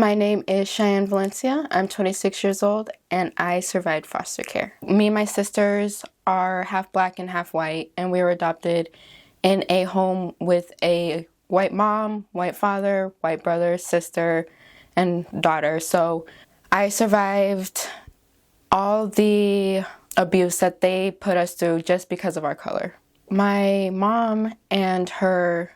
My name is Shyanne Valencia. I'm 26 years old and I survived foster care. Me and my sisters are half black and half white, and we were adopted in a home with a white mom, white father, white brother, sister, and daughter. So I survived all the abuse that they put us through just because of our color. My mom and her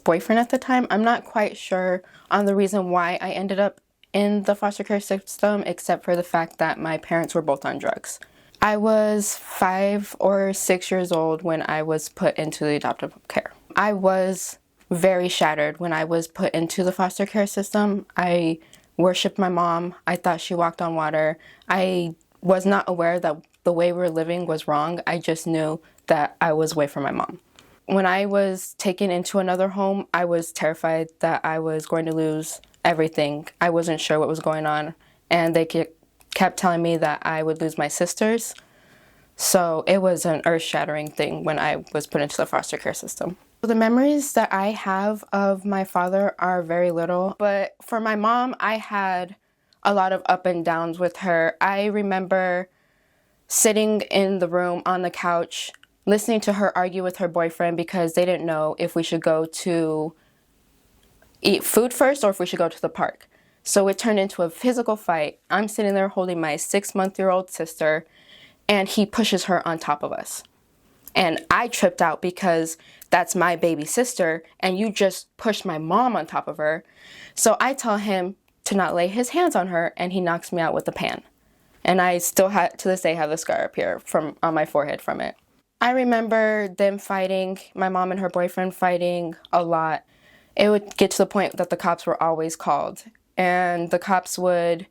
boyfriend at the time, I'm not quite sure on the reason why I ended up in the foster care system, except for the fact that my parents were both on drugs. I was 5 or 6 years old when I was put into the adoptive care. I was very shattered when I was put into the foster care system. I worshipped my mom. I thought she walked on water. I was not aware that the way we were living was wrong. I just knew that I was away from my mom. When I was taken into another home, I was terrified that I was going to lose everything. I wasn't sure what was going on, and they kept telling me that I would lose my sisters. So it was an earth-shattering thing when I was put into the foster care system. The memories that I have of my father are very little, but for my mom, I had a lot of up and downs with her. I remember sitting in the room on the couch listening to her argue with her boyfriend because they didn't know if we should go to eat food first or if we should go to the park. So it turned into a physical fight. I'm sitting there holding my 6-month-old sister, and he pushes her on top of us. And I tripped out because that's my baby sister, and you just pushed my mom on top of her. So I tell him to not lay his hands on her, and he knocks me out with a pan. And I still to this day have the scar up here on my forehead from it. I remember them fighting, my mom and her boyfriend fighting a lot. It would get to the point that the cops were always called. And the cops I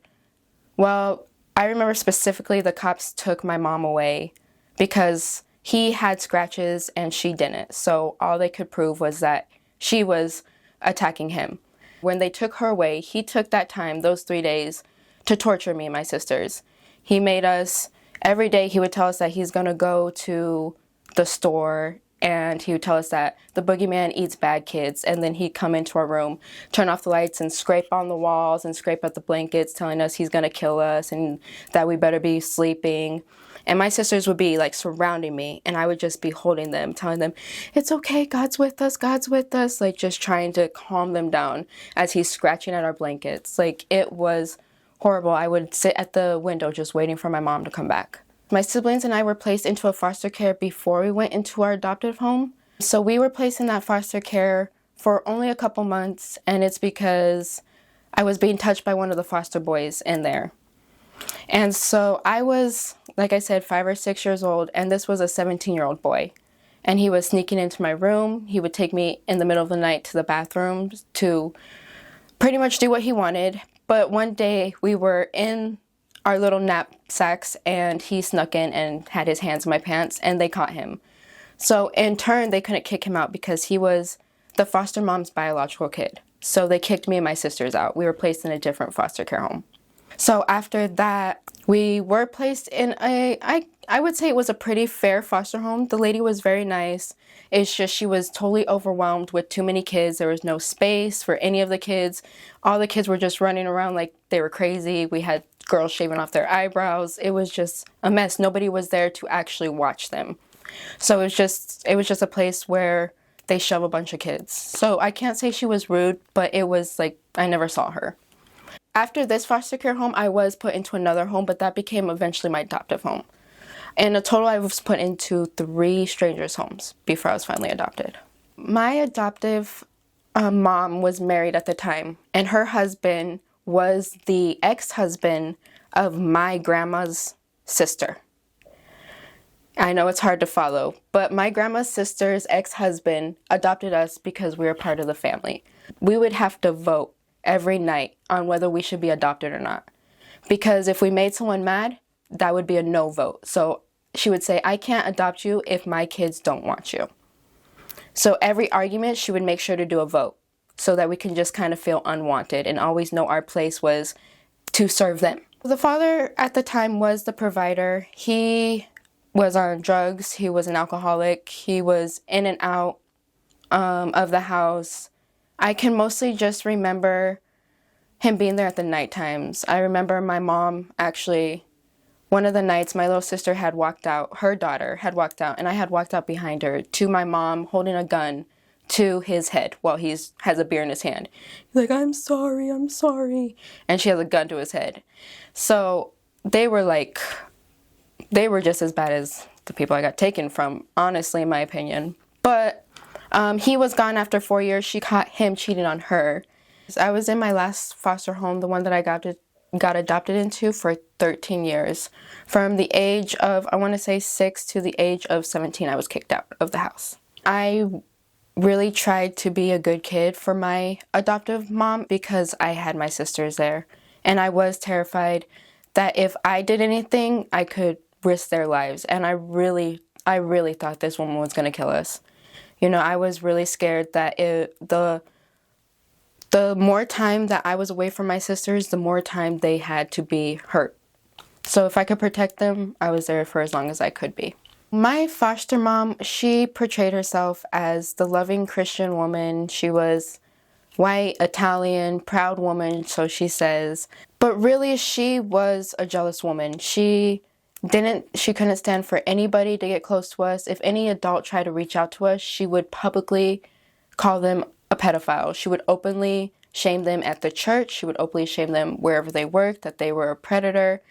remember specifically the cops took my mom away because he had scratches and she didn't. So all they could prove was that she was attacking him. When they took her away, he took that time, those 3 days, to torture me and my sisters. He made us... Every day he would tell us that he's going to go to the store, and he would tell us that the boogeyman eats bad kids, and then he'd come into our room, turn off the lights, and scrape on the walls and scrape at the blankets, telling us he's going to kill us and that we better be sleeping. And my sisters would be like surrounding me, and I would just be holding them, telling them, it's okay, God's with us, like just trying to calm them down as he's scratching at our blankets. Like, it was horrible. I would sit at the window just waiting for my mom to come back. My siblings and I were placed into a foster care before we went into our adoptive home. So we were placed in that foster care for only a couple months, and it's because I was being touched by one of the foster boys in there. And so I was, like I said, 5 or 6 years old, and this was a 17-year-old boy. And he was sneaking into my room. He would take me in the middle of the night to the bathroom to pretty much do what he wanted. But one day we were in our little knapsacks, and he snuck in and had his hands in my pants, and they caught him. So in turn, they couldn't kick him out because he was the foster mom's biological kid. So they kicked me and my sisters out. We were placed in a different foster care home. So after that, we were placed in I would say it was a pretty fair foster home. The lady was very nice. It's just she was totally overwhelmed with too many kids. There was no space for any of the kids. All the kids were just running around like they were crazy. We had girls shaving off their eyebrows. It was just a mess. Nobody was there to actually watch them. So it was just a place where they shove a bunch of kids. So I can't say she was rude, but it was like I never saw her. After this foster care home, I was put into another home, but that became eventually my adoptive home. In a total, I was put into 3 strangers' homes before I was finally adopted. My adoptive mom was married at the time, and her husband was the ex-husband of my grandma's sister. I know it's hard to follow, but my grandma's sister's ex-husband adopted us because we were part of the family. We would have to vote every night on whether we should be adopted or not. Because if we made someone mad, that would be a no vote. So she would say, I can't adopt you if my kids don't want you. So every argument, she would make sure to do a vote so that we can just kind of feel unwanted and always know our place was to serve them. The father at the time was the provider. He was on drugs. He was an alcoholic. He was in and out of the house. I can mostly just remember him being there at the night times. I remember my mom actually, one of the nights my little sister had walked out, her daughter had walked out, and I had walked out behind her to my mom holding a gun to his head while he has a beer in his hand. He's like, I'm sorry. And she has a gun to his head. So they were just as bad as the people I got taken from, honestly, in my opinion. But he was gone after 4 years. She caught him cheating on her. I was in my last foster home, the one that I got adopted into, for 13 years. From the age of, I want to say 6 to the age of 17, I was kicked out of the house. I really tried to be a good kid for my adoptive mom because I had my sisters there. And I was terrified that if I did anything, I could risk their lives. And I really thought this woman was going to kill us. You know, I was really scared that the more time that I was away from my sisters, the more time they had to be hurt. So if I could protect them, I was there for as long as I could be. My foster mom, she portrayed herself as the loving Christian woman. She was white, Italian, proud woman, so she says. But really, she was a jealous woman. She couldn't stand for anybody to get close to us. If any adult tried to reach out to us, she would publicly call them a pedophile. She would openly shame them at the church. She would openly shame them wherever they worked, that they were a predator.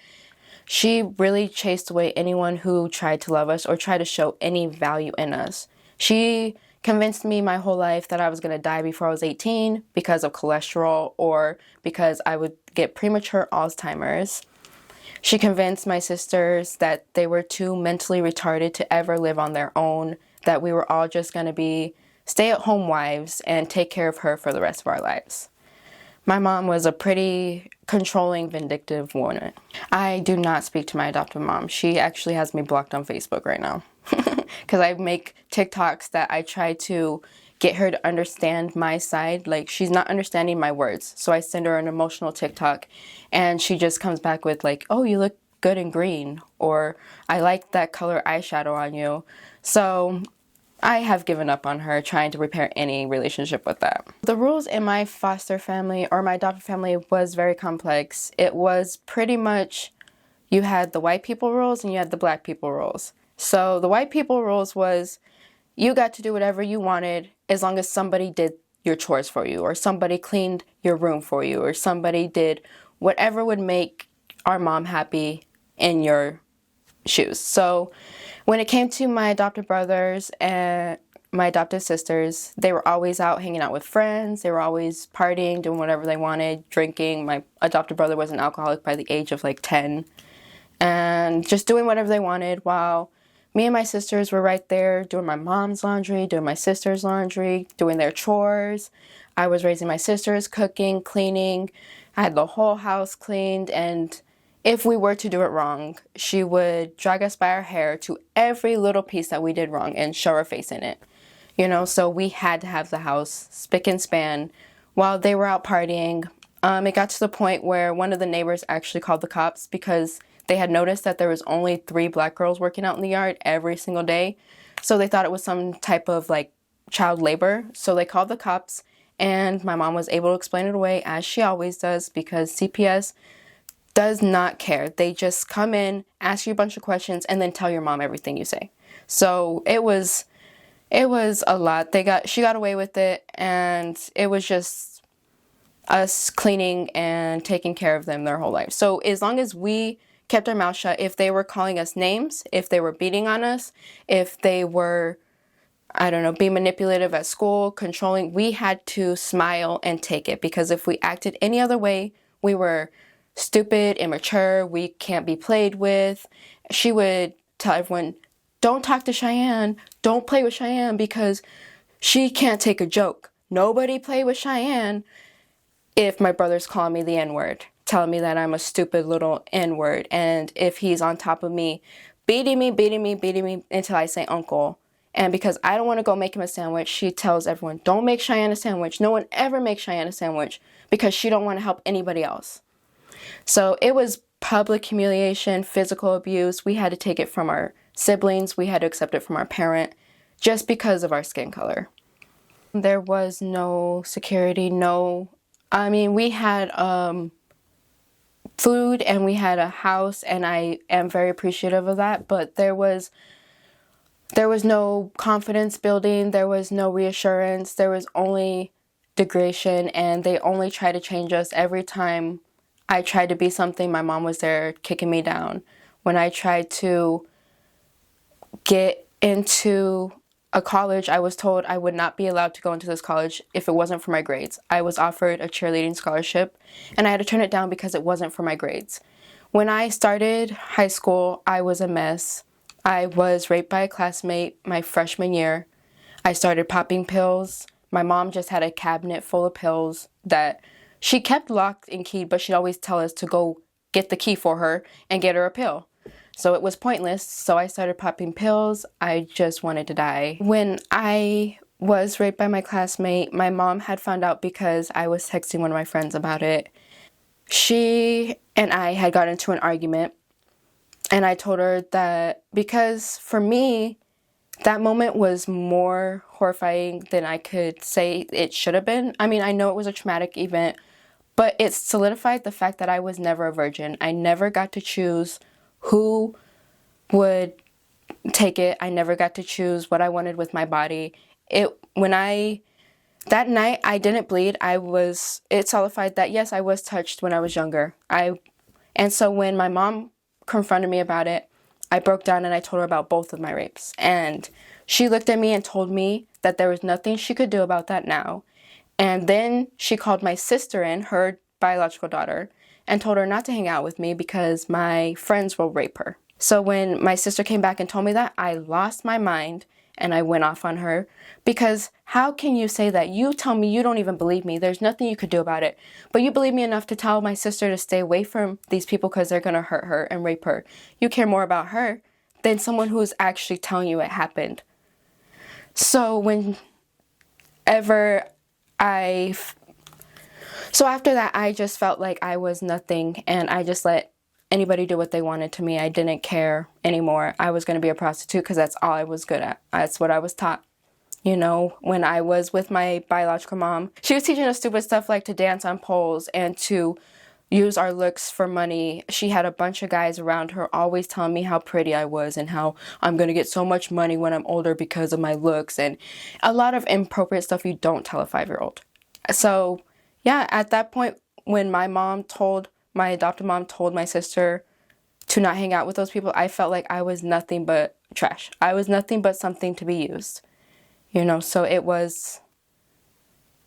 She really chased away anyone who tried to love us or tried to show any value in us. She convinced me my whole life that I was going to die before I was 18 because of cholesterol or because I would get premature Alzheimer's. She convinced my sisters that they were too mentally retarded to ever live on their own, that we were all just going to be stay-at-home wives and take care of her for the rest of our lives. My mom was a pretty controlling, vindictive woman. I do not speak to my adoptive mom. She actually has me blocked on Facebook right now because I make TikToks that I try to get her to understand my side. Like, she's not understanding my words. So I send her an emotional TikTok and she just comes back with like, oh, you look good in green, or I like that color eyeshadow on you. So I have given up on her trying to repair any relationship with that. The rules in my foster family or my adopted family was very complex. It was pretty much, you had the white people rules and you had the black people rules. So the white people rules was you got to do whatever you wanted as long as somebody did your chores for you, or somebody cleaned your room for you, or somebody did whatever would make our mom happy in your shoes. So when it came to my adopted brothers and my adopted sisters, they were always out hanging out with friends. They were always partying, doing whatever they wanted, drinking. My adopted brother was an alcoholic by the age of like 10. And just doing whatever they wanted while me and my sisters were right there doing my mom's laundry, doing my sister's laundry, doing their chores. I was raising my sisters, cooking, cleaning. I had the whole house cleaned, and if we were to do it wrong, she would drag us by our hair to every little piece that we did wrong and show our face in it. You know, so we had to have the house spick and span while they were out partying. It got to the point where one of the neighbors actually called the cops because they had noticed that there was only 3 black girls working out in the yard every single day. So they thought it was some type of like child labor. So they called the cops, and my mom was able to explain it away, as she always does, because CPS does not care. They just come in, ask you a bunch of questions, and then tell your mom everything you say. So it was a lot. She got away with it, and it was just us cleaning and taking care of them their whole life. So as long as we kept our mouth shut, if they were calling us names, if they were beating on us, if they were, I don't know, being manipulative at school, controlling, we had to smile and take it, because if we acted any other way, we were stupid, immature, we can't be played with. She would tell everyone, don't talk to Shyanne, don't play with Shyanne because she can't take a joke. Nobody play with Shyanne. If my brother's calling me the N-word, telling me that I'm a stupid little N-word, and if he's on top of me, beating me until I say uncle. And because I don't want to go make him a sandwich, she tells everyone, don't make Shyanne a sandwich. No one ever makes Shyanne a sandwich because she don't want to help anybody else. So it was public humiliation, physical abuse. We had to take it from our siblings. We had to accept it from our parent just because of our skin color. There was no security, no I mean, we had food and we had a house, and I am very appreciative of that, but there was no confidence building, there was no reassurance, there was only degradation, and they only tried to change us. Every time I tried to be something, my mom was there kicking me down. When I tried to get into a college, I was told I would not be allowed to go into this college if it wasn't for my grades. I was offered a cheerleading scholarship, and I had to turn it down because it wasn't for my grades. When I started high school, I was a mess. I was raped by a classmate my freshman year. I started popping pills. My mom just had a cabinet full of pills that she kept locked and keyed, but she'd always tell us to go get the key for her and get her a pill. So it was pointless, so I started popping pills. I just wanted to die. When I was raped by my classmate, my mom had found out because I was texting one of my friends about it. She and I had got into an argument, and I told her that because for me, that moment was more horrifying than I could say it should have been. I mean, I know it was a traumatic event, but it solidified the fact that I was never a virgin. I never got to choose who would take it. I never got to choose what I wanted with my body. That night I didn't bleed. It solidified that yes, I was touched when I was younger. And so when my mom confronted me about it, I broke down and I told her about both of my rapes. And she looked at me and told me that there was nothing she could do about that now. And then she called my sister in, her biological daughter, and told her not to hang out with me because my friends will rape her. So when my sister came back and told me that, I lost my mind and I went off on her, because how can you say that? You tell me you don't even believe me. There's nothing you could do about it. But you believe me enough to tell my sister to stay away from these people because they're going to hurt her and rape her. You care more about her than someone who's actually telling you it happened. So after that, I just felt like I was nothing, and I just let anybody do what they wanted to me. I didn't care anymore. I was going to be a prostitute because that's all I was good at. That's what I was taught. You know, when I was with my biological mom, she was teaching us stupid stuff like to dance on poles and to use our looks for money. She had a bunch of guys around her always telling me how pretty I was and how I'm going to get so much money when I'm older because of my looks, and a lot of inappropriate stuff you don't tell a 5-year-old. So yeah, at that point, when my adopted mom told my sister to not hang out with those people, I felt like I was nothing but trash. I was nothing but something to be used. You know, so it was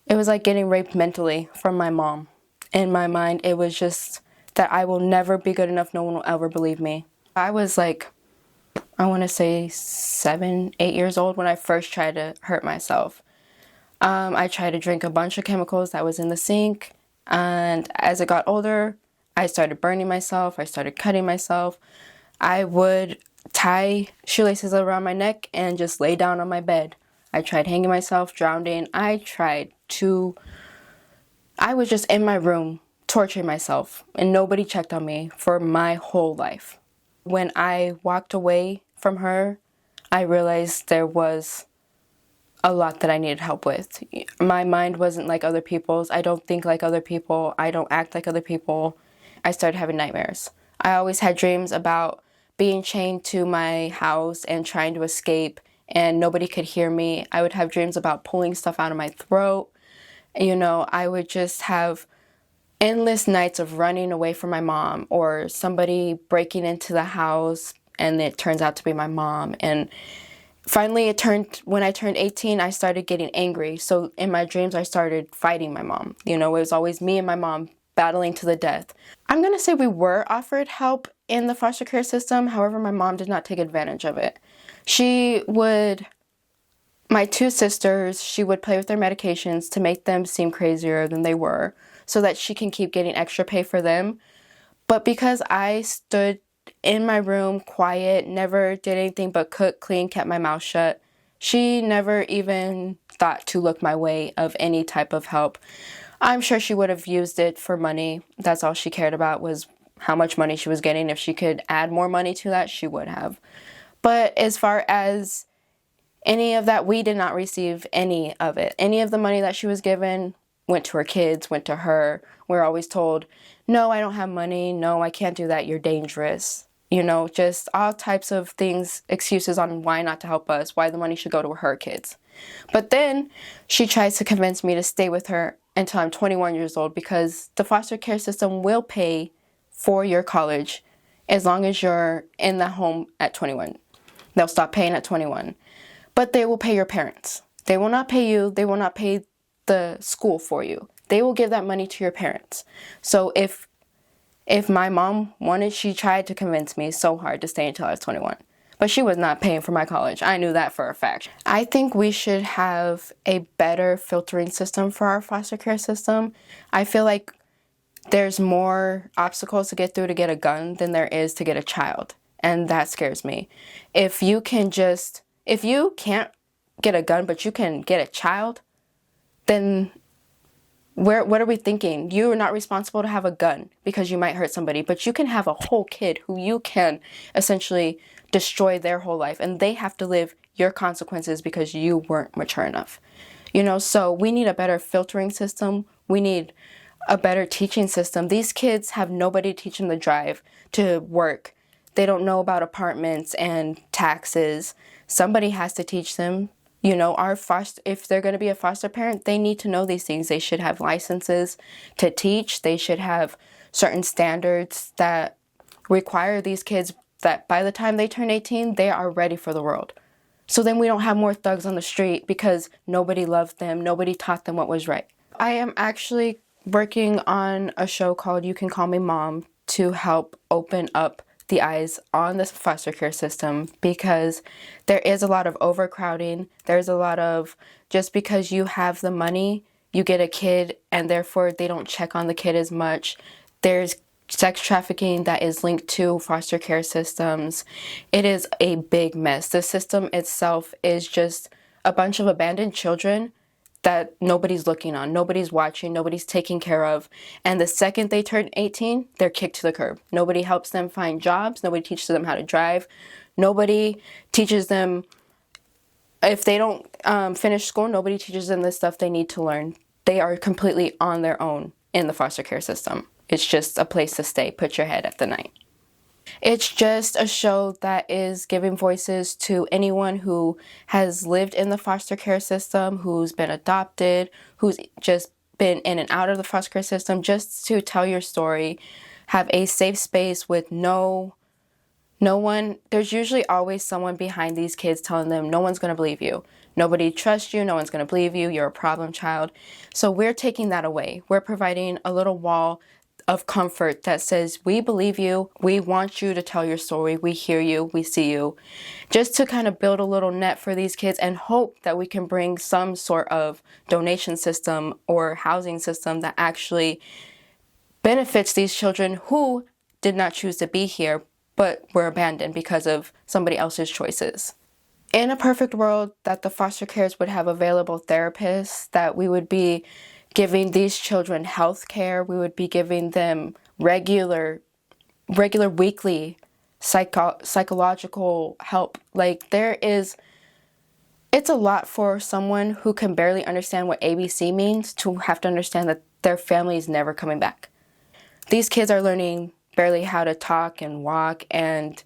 like getting raped mentally from my mom. In my mind, it was just that I will never be good enough. No one will ever believe me. I was like, I want to say 7, 8 years old when I first tried to hurt myself. I tried to drink a bunch of chemicals that was in the sink, and as it got older, I started burning myself, I started cutting myself. I would tie shoelaces around my neck and just lay down on my bed. I tried hanging myself, drowning. I was just in my room torturing myself, and nobody checked on me for my whole life. When I walked away from her, I realized there was a lot that I needed help with. My mind wasn't like other people's. I don't think like other people. I don't act like other people. I started having nightmares. I always had dreams about being chained to my house and trying to escape, and nobody could hear me. I would have dreams about pulling stuff out of my throat. You know, I would just have endless nights of running away from my mom, or somebody breaking into the house and it turns out to be my mom. And finally, when I turned 18, I started getting angry. So in my dreams, I started fighting my mom. You know, it was always me and my mom battling to the death. I'm going to say we were offered help in the foster care system. However, my mom did not take advantage of it. My 2 sisters, she would play with their medications to make them seem crazier than they were so that she can keep getting extra pay for them. But because I stood in my room, quiet, never did anything but cook, clean, kept my mouth shut, she never even thought to look my way of any type of help. I'm sure she would have used it for money. That's all she cared about, was how much money she was getting. If she could add more money to that, she would have. But as far as any of that, we did not receive any of it. Any of the money that she was given went to her kids, went to her. We're always told, no, I don't have money. No, I can't do that. You're dangerous. You know, just all types of things, excuses on why not to help us, why the money should go to her kids. But then she tries to convince me to stay with her until I'm 21 years old because the foster care system will pay for your college as long as you're in the home at 21. They'll stop paying at 21. But they will pay your parents. They will not pay you. They will not pay the school for you. They will give that money to your parents. So if my mom wanted, she tried to convince me so hard to stay until I was 21. But she was not paying for my college. I knew that for a fact. I think we should have a better filtering system for our foster care system. I feel like there's more obstacles to get through to get a gun than there is to get a child. And that scares me. If you can't get a gun, but you can get a child, then what are we thinking? You are not responsible to have a gun because you might hurt somebody, but you can have a whole kid who you can essentially destroy their whole life, and they have to live your consequences because you weren't mature enough. You know, so we need a better filtering system. We need a better teaching system. These kids have nobody to teach them to drive, to work. They don't know about apartments and taxes. Somebody has to teach them. You know, if they're going to be a foster parent, they need to know these things. They should have licenses to teach. They should have certain standards that require these kids that by the time they turn 18, they are ready for the world. So then we don't have more thugs on the street because nobody loved them. Nobody taught them what was right. I am actually working on a show called You Can Call Me Mom to help open up the eyes on the foster care system, because there is a lot of overcrowding. There's a lot of, just because you have the money, you get a kid and therefore they don't check on the kid as much. There's sex trafficking that is linked to foster care systems. It is a big mess. The system itself is just a bunch of abandoned children that nobody's looking on, nobody's watching, nobody's taking care of. And the second they turn 18, they're kicked to the curb. Nobody helps them find jobs. Nobody teaches them how to drive. Nobody teaches them, if they don't finish school, nobody teaches them the stuff they need to learn. They are completely on their own in the foster care system. It's just a place to stay, put your head at the night. It's just a show that is giving voices to anyone who has lived in the foster care system, who's been adopted, who's just been in and out of the foster care system, just to tell your story, have a safe space with no one. There's usually always someone behind these kids telling them, no one's going to believe you. Nobody trusts you. No one's going to believe you. You're a problem child. So we're taking that away. We're providing a little wall of comfort that says, we believe you, we want you to tell your story, we hear you, we see you, just to kind of build a little net for these kids and hope that we can bring some sort of donation system or housing system that actually benefits these children who did not choose to be here but were abandoned because of somebody else's choices. In a perfect world, that the foster cares would have available therapists, that we would be giving these children health care, we would be giving them regular weekly psychological help. Like it's a lot for someone who can barely understand what ABC means to have to understand that their family is never coming back. These kids are learning barely how to talk and walk, and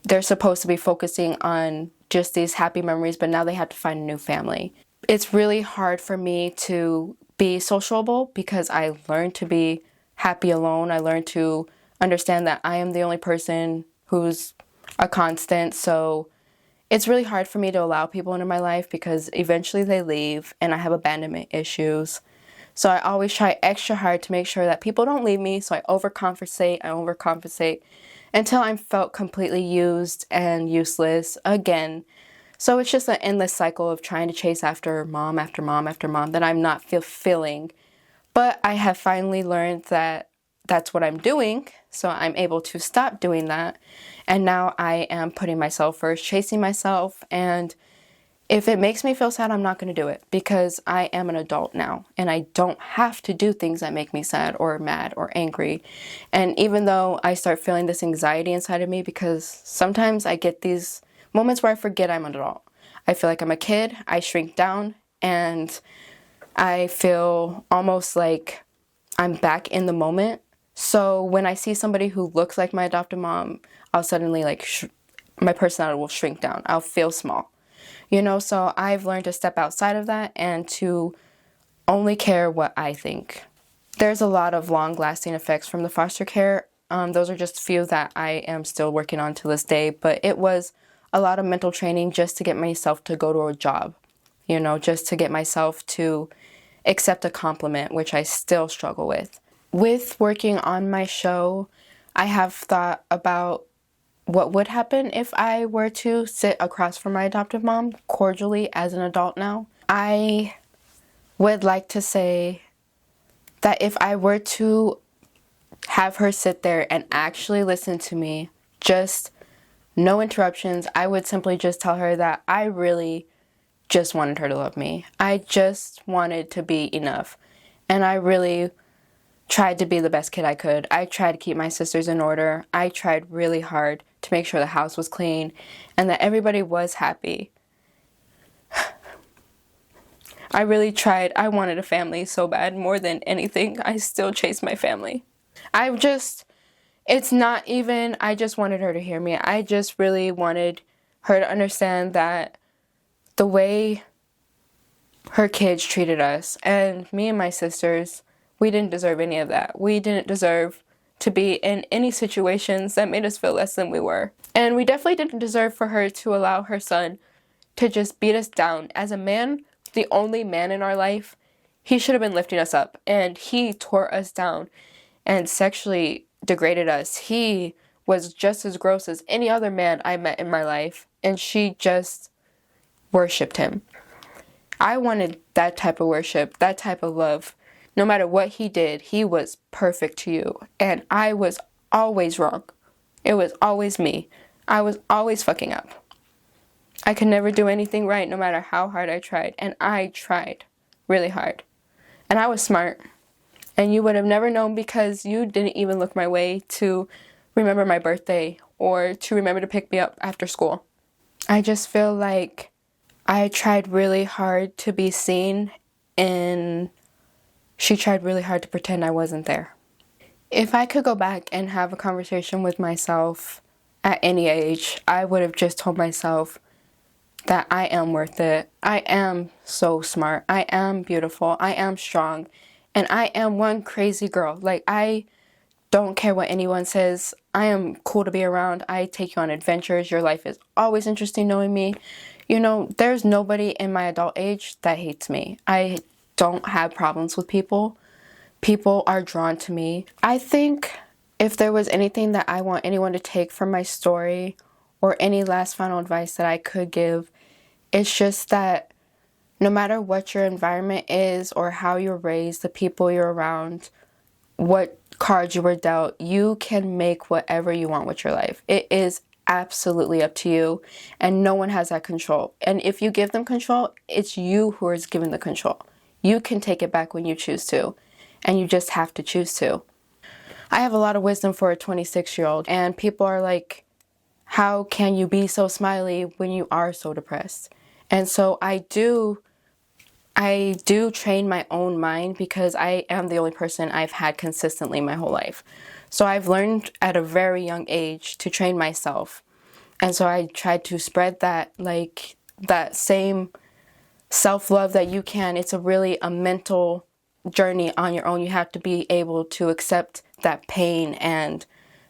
they're supposed to be focusing on just these happy memories, but now they have to find a new family. It's really hard for me to be sociable because I learned to be happy alone. I learned to understand that I am the only person who's a constant. So it's really hard for me to allow people into my life because eventually they leave and I have abandonment issues. So I always try extra hard to make sure that people don't leave me. So I overcompensate until I'm felt completely used and useless again. So it's just an endless cycle of trying to chase after mom after mom after mom that I'm not fulfilling. But I have finally learned that that's what I'm doing, so I'm able to stop doing that. And now I am putting myself first, chasing myself, and if it makes me feel sad, I'm not going to do it because I am an adult now and I don't have to do things that make me sad or mad or angry. And even though I start feeling this anxiety inside of me because sometimes I get these moments where I forget I'm an adult. I feel like I'm a kid, I shrink down, and I feel almost like I'm back in the moment. So when I see somebody who looks like my adoptive mom, I'll suddenly like my personality will shrink down. I'll feel small, you know? So I've learned to step outside of that and to only care what I think. There's a lot of long-lasting effects from the foster care. Those are just a few that I am still working on to this day, but it was a lot of mental training just to get myself to go to a job, you know, just to get myself to accept a compliment, which I still struggle with. With working on my show, I have thought about what would happen if I were to sit across from my adoptive mom cordially as an adult now. I would like to say that if I were to have her sit there and actually listen to me, just no interruptions, I would simply just tell her that I really just wanted her to love me. I just wanted to be enough. And I really tried to be the best kid I could. I tried to keep my sisters in order. I tried really hard to make sure the house was clean and that everybody was happy. I really tried. I wanted a family so bad. More than anything, I still chased my family. It's not even, I just wanted her to hear me. I just really wanted her to understand that the way her kids treated us, and me and my sisters, we didn't deserve any of that. We didn't deserve to be in any situations that made us feel less than we were. And we definitely didn't deserve for her to allow her son to just beat us down. As a man, the only man in our life, he should have been lifting us up, and he tore us down and sexually degraded us. He was just as gross as any other man I met in my life, and she just worshipped him. I wanted that type of worship, that type of love. No matter what he did, he was perfect to you, and I was always wrong. It was always me. I was always fucking up. I could never do anything right no matter how hard I tried, and I tried really hard. And I was smart. And you would have never known because you didn't even look my way to remember my birthday or to remember to pick me up after school. I just feel like I tried really hard to be seen, and she tried really hard to pretend I wasn't there. If I could go back and have a conversation with myself at any age, I would have just told myself that I am worth it. I am so smart. I am beautiful. I am strong. And I am one crazy girl. Like, I don't care what anyone says. I am cool to be around. I take you on adventures. Your life is always interesting knowing me. You know, there's nobody in my adult age that hates me. I don't have problems with people. People are drawn to me. I think if there was anything that I want anyone to take from my story or any last final advice that I could give, it's just that no matter what your environment is or how you're raised, the people you're around, what cards you were dealt, you can make whatever you want with your life. It is absolutely up to you, and no one has that control. And if you give them control, it's you who is given the control. You can take it back when you choose to, and you just have to choose to. I have a lot of wisdom for a 26-year-old, and people are like, how can you be so smiley when you are so depressed? And so I do train my own mind because I am the only person I've had consistently my whole life. So I've learned at a very young age to train myself. And so I tried to spread that, like, that same self-love that you can. It's a mental journey on your own. You have to be able to accept that pain and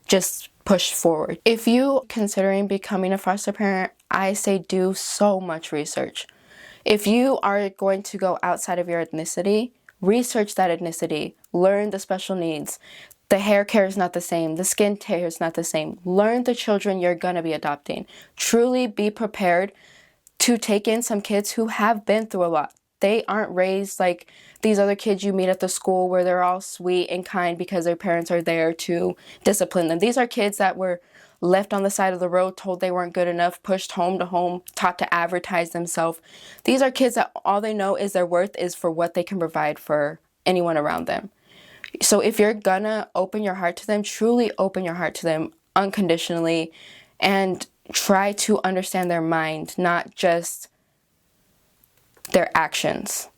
just push forward. If you considering becoming a foster parent, I say do so much research. If you are going to go outside of your ethnicity, research that ethnicity, learn the special needs. The hair care is not the same, the skin care is not the same. Learn the children you're going to be adopting. Truly be prepared to take in some kids who have been through a lot. They aren't raised like these other kids you meet at the school where they're all sweet and kind because their parents are there to discipline them. These are kids that were left on the side of the road, told they weren't good enough, pushed home to home, taught to advertise themselves. These are kids that all they know is their worth is for what they can provide for anyone around them. So if you're gonna open your heart to them, truly open your heart to them unconditionally and try to understand their mind, not just their actions.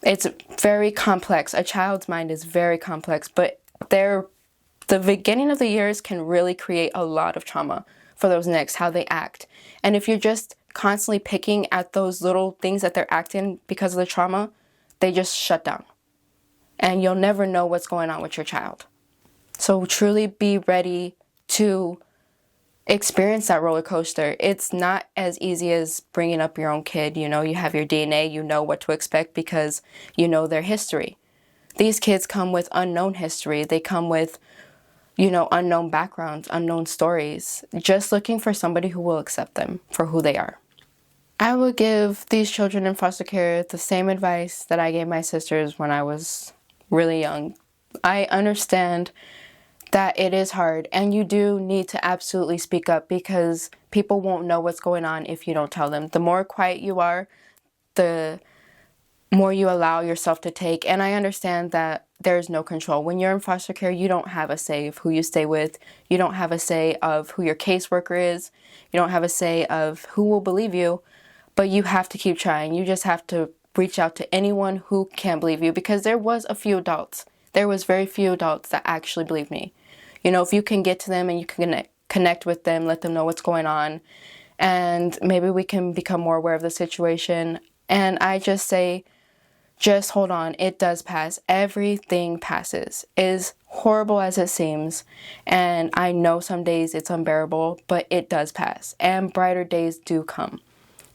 It's very complex. A child's mind is very complex, but the beginning of the years can really create a lot of trauma for those next, how they act. And if you're just constantly picking at those little things that they're acting because of the trauma, they just shut down. And you'll never know what's going on with your child. So truly be ready to experience that roller coaster. It's not as easy as bringing up your own kid. You know, you have your DNA, you know what to expect because you know their history. These kids come with unknown history. They come with, you know, unknown backgrounds, unknown stories, just looking for somebody who will accept them for who they are. I would give these children in foster care the same advice that I gave my sisters when I was really young. I understand that it is hard, and you do need to absolutely speak up because people won't know what's going on if you don't tell them. The more quiet you are, the more you allow yourself to take. And I understand that there's no control. When you're in foster care, you don't have a say of who you stay with. You don't have a say of who your caseworker is. You don't have a say of who will believe you, but you have to keep trying. You just have to reach out to anyone who can believe you, because there was very few adults that actually believed me. You know, if you can get to them and you can connect with them, let them know what's going on, and maybe we can become more aware of the situation. And I just say, just hold on. It does pass. Everything passes. As horrible as it seems, and I know some days it's unbearable, but it does pass. And brighter days do come.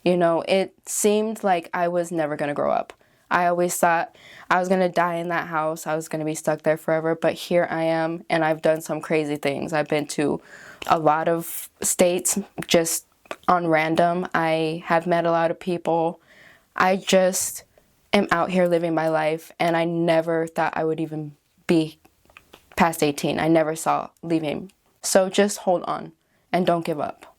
You know, it seemed like I was never going to grow up. I always thought I was going to die in that house. I was going to be stuck there forever. But here I am, and I've done some crazy things. I've been to a lot of states just on random. I have met a lot of people. I just am out here living my life, and I never thought I would even be past 18. I never saw leaving. So just hold on and don't give up.